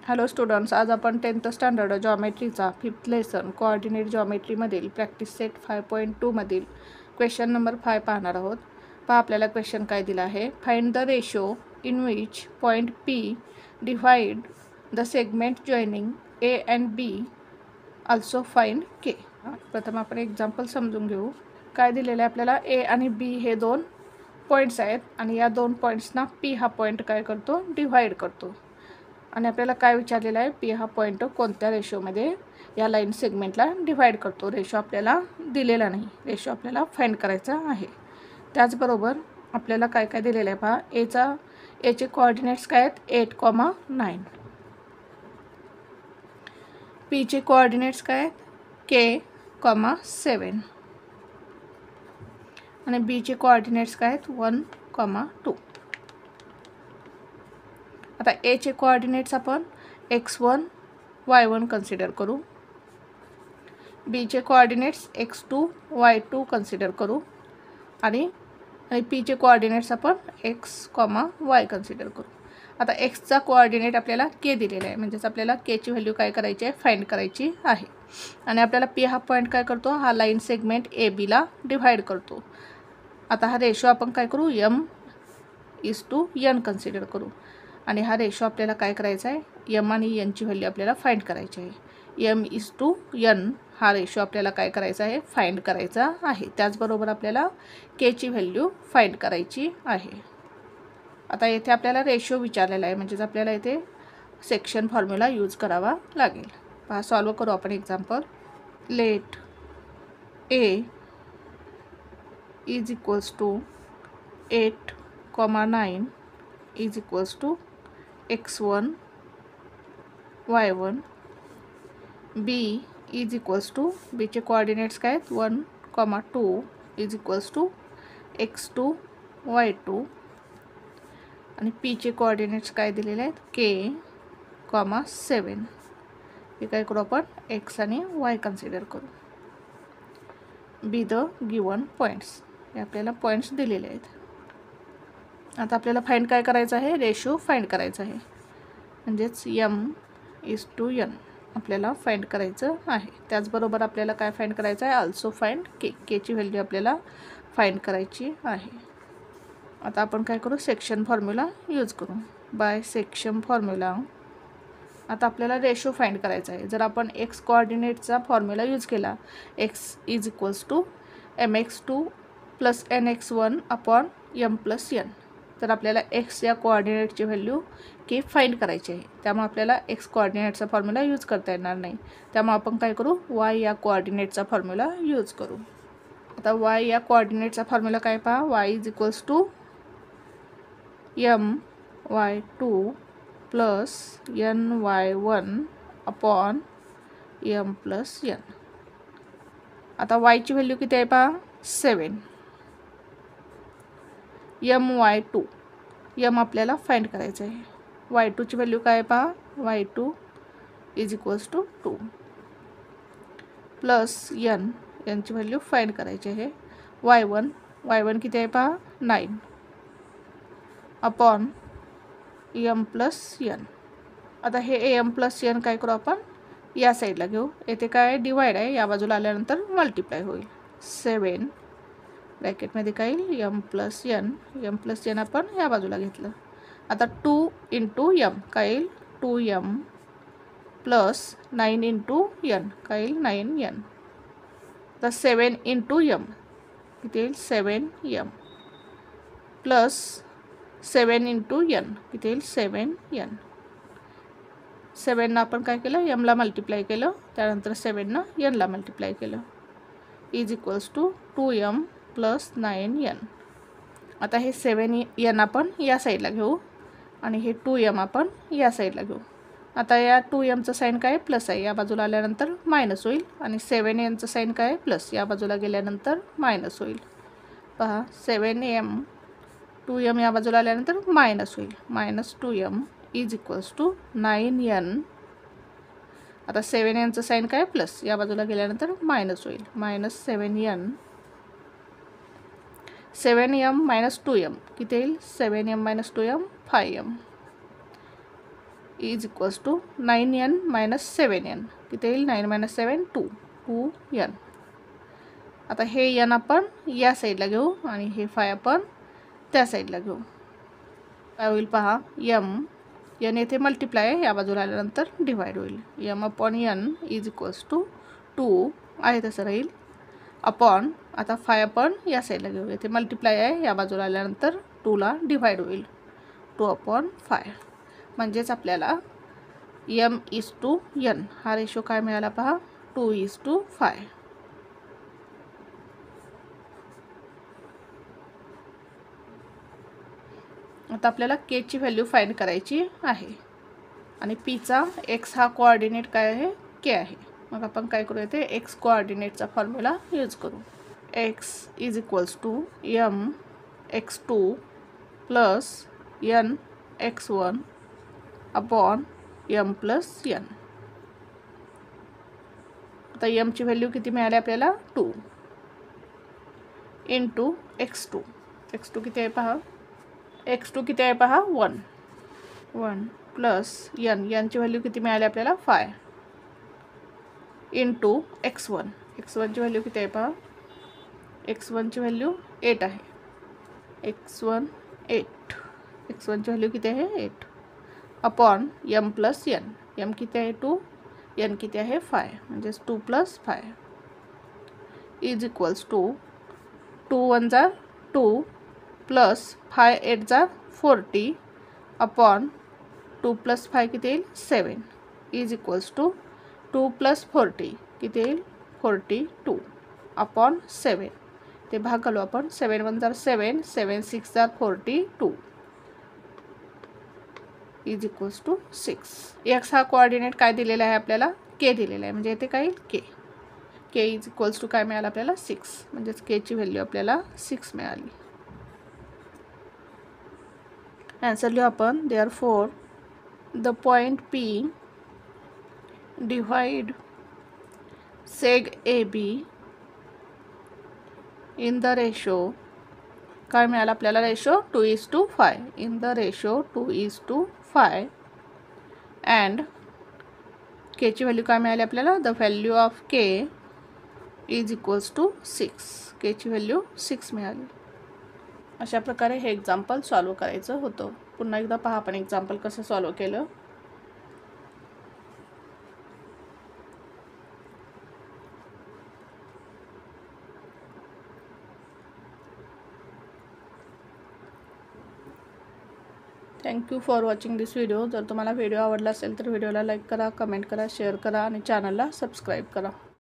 Hello students, आज आपण 10th standard जॉमेट्रीचा 5th लेसन कोऑर्डिनेट जॉमेट्रीमधील प्रॅक्टिस सेट 5.2 मधील क्वेश्चन नंबर 5 पाहणार आहोत. पहा आपल्याला क्वेश्चन काय दिला आहे. Find the ratio in which point P divide the segment joining A and B. Also find K. प्रथम आपण एक्झाम्पल समजून घेऊ. काय दिलेलं आहे आपल्याला, A आणि B हे दोन पॉईंट्स आहेत आणि या दोन पॉईंट्सना P हा पॉईंट काय करतो, डिव्हाइड करतो. आणि आपल्याला काय विचारलेलं आहे, P हा पॉईंट कोणत्या रेशोमध्ये या लाईन सेगमेंटला डिव्हाइड करतो. रेशो आपल्याला दिलेला नाही, रेशो आपल्याला फाइंड करायचा आहे. त्याचबरोबर आपल्याला काय काय दिलेलं आहे पहा. एचे कोऑर्डिनेट्स काय आहेत, 8,9. Pचे कोऑर्डिनेट्स काय आहेत, K,7. आणि Bचे कोऑर्डिनेट्स काय आहेत, 1,2. आता Aचे कोऑर्डिनेट्स आपण x1 y1 कन्सिडर करू. Bचे कोऑर्डिनेट्स x2 y2 कन्सिडर करू आणि Pचे कोऑर्डिनेट्स आपण x, y कन्सिडर करू. आता xचा कोऑर्डिनेट आपल्याला k दिलेला आहे, म्हणजेच आपल्याला kची व्हॅल्यू काय करायची आहे, फाइंड करायची आहे. आणि आपल्याला P हा पॉईंट काय करतो, हा लाईन सेगमेंट AB डिव्हाइड करतो. आता हा रेशो आपण काय करू, m:n कन्सिडर करू. आणि हा रेशो आपल्याला काय करायचा आहे, m आणि n ची व्हॅल्यू आपल्याला फाइंड करायची आहे. m:n हा रेशो आपल्याला काय करायचा आहे, फाइंड करायचा आहे. त्याचबरोबर आपल्याला k ची व्हॅल्यू फाइंड करायची आहे. आता येथे आपल्याला रेशो विचारलेला आहे, म्हणजेच आपल्याला इथे सेक्शन फॉर्म्युला यूज करावा लागेल. पहा सॉल्व करू आपण example. Let A is equals to 8,9 is equals to x1 y1. B is equals to, Bचे कोऑर्डिनेट्स काय आहेत, 1,2 is equals to x2 y2. आणि Pचे कोऑर्डिनेट्स काय दिलेले आहेत, K,7. हे काय करू आपण, x आणि y कन्सिडर करू. बी द गिवन पॉईंट्स, हे आपल्याला पॉईंट्स दिलेले आहेत. आता आपल्याला फाइंड काय करायचं आहे, रेशो फाइंड करायचा आहे, म्हणजेच m:n आपल्याला फाइंड करायचं आहे. त्याचबरोबर आपल्याला काय फाइंड करायचं आहे, ऑल्सो फाइंड केची व्हॅल्यू आपल्याला फाइंड करायची आहे. आता आपण काय करू, सेक्शन फॉर्म्युला यूज करू. बाय सेक्शन फॉर्म्युला आता आपल्याला रेशो फाइंड करायचा आहे. जर आपण x कोऑर्डिनेटचा फॉर्म्युला यूज केला, x is equals to mx2 plus nx1 upon m+n, तर आपल्याला x या कोऑर्डिनेटची व्हॅल्यू k फाइंड करायची आहे. त्यामुळे आपल्याला x कोऑर्डिनेटचा फॉर्म्युला यूज करता येणार नाही. त्यामुळे आपण काय करू, y या कोऑर्डिनेटचा फॉर्म्युला यूज करू. आता y या कोऑर्डिनेटचा फॉर्म्युला काय पहा, y is equals to my2 plus ny1 upon m+n. आता y ची व्हॅल्यू किती आहे पहा, 7. my2 m आपल्याला फाइंड करायचं आहे. y2 ची व्हॅल्यू काय आहे पहा, y2 is equals to 2 plus n ची व्हॅल्यू फाइंड करायची आहे. y1 किती आहे पहा, 9 अपॉन m+n. आता हे m+n काय करू आपण, या साईडला घेऊ. येथे काय डिवाइड आहे, या बाजूला आल्यानंतर मल्टिप्लाय होईल. 7 ब्रॅकेटमध्ये काय येईल, m+n आपण या बाजूला घेतलं. आता 2 इंटू m काय येईल, 2m प्लस 9 इंटू n काय येईल, 9n. आता 7 इंटू m किती येईल, 7m प्लस 7 इंटू n किती येईल, 7n. 7 आपण काय केलं, mला मल्टिप्लाय केलं, त्यानंतर 7 nला मल्टिप्लाय केलं, is equals to 2m plus 9n. आता हे 7n आपण या साईडला घेऊ आणि हे 2m आपण या साईडला घेऊ. आता या 2mचं साईन काय, प्लस आहे, या बाजूला आल्यानंतर मायनस होईल. आणि 7nचं साईन काय, प्लस, या बाजूला गेल्यानंतर मायनस होईल. पहा 7m 2m या बाजूला आल्यानंतर मायनस होईल, -2m is equals to 9n. आता 7nचं साईन काय, प्लस, या बाजूला गेल्यानंतर मायनस होईल, -7n. 7m - 2m किती येईल, 7m - 2m 5m is equals to 9n minus 7n. किती येईल? 9 - 7 2n. आता हे n आपण या साईडला घेऊ आणि हे 5 आपण त्या साईडला घेऊ. काय होईल पहा, n येथे मल्टिप्लाय आहे, या बाजूला आल्यानंतर डिवाइड होईल. m/n इज इक्वल्स टू 2 आहे तसं राहील अपॉन, आता 5 आपण या साईडला घेऊ, येथे मल्टिप्लाय आहे, या बाजूला आल्यानंतर 2ला डिवाइड होईल. 2/5 म्हणजेच आपल्याला m/n हा रेशो काय मिळाला पहा, 2:5. आता आपल्याला k ची व्हॅल्यू फाइंड करायची आहे आणि p चा x हा कोऑर्डिनेट काय आहे, k आहे. मग आपण काय करू, येते x कोऑर्डिनेटचा फॉर्म्युला यूज करू. x is equals to m(x2) plus n(x1) upon m+n. आता m ची व्हॅल्यू किती मिळाली आपल्याला, 2 इंटू x2. x2 किती आहे पहा, x2 किती आहे पहा, 1 प्लस n ची व्हॅल्यू किती मिळाली आपल्याला, 5 इंटू x1. x1 ची व्हॅल्यू किती आहे पहा, x1 ची व्हॅल्यू 8 आहे. x1 ची व्हॅल्यू किती आहे, 8 अपॉन m+n. m किती आहे, 2, n किती आहे, 5, म्हणजेच 2 + 5 इज इक्वल्स टू 2 1 जा 2 प्लस 5 8 जा 40 अपॉन 2 + 5 किती येईल, 7 इज इक्वल्स टू 2 + 40 किती येईल, 42 अपॉन 7. ते भाग घालू आपण. 7 1 जा 7, 7 6 जा 42 इज इक्वल्स टू 6. x हा कोऑर्डिनेट काय दिलेला आहे आपल्याला, k दिलेला आहे, म्हणजे इथे काय येईल, k इज इक्वल्स टू काय मिळालं आपल्याला, 6. म्हणजेच k ची व्हॅल्यू आपल्याला 6 मिळाली. आन्सर लिहू आपण. Therefore the point P divide seg AB in the ratio, काय मिळालं आपल्याला, ratio 2:5. In the ratio 2:5 and k ची व्हॅल्यू काय मिळाली आपल्याला, the value of k is equals to 6. k ची व्हॅल्यू 6 मिळाली. अशा प्रकारे हे एक्झाम्पल सॉल्व करायचं होतं. पुन्हा एकदा पहा आपण एक्झाम्पल कसं सॉल्व केलं. Thank you for watching this video. जर तुम्हाला व्हिडिओ आवडला असेल तर व्हिडिओला लाईक करा, कमेंट करा, शेअर करा आणि चॅनलला सबस्क्राईब करा.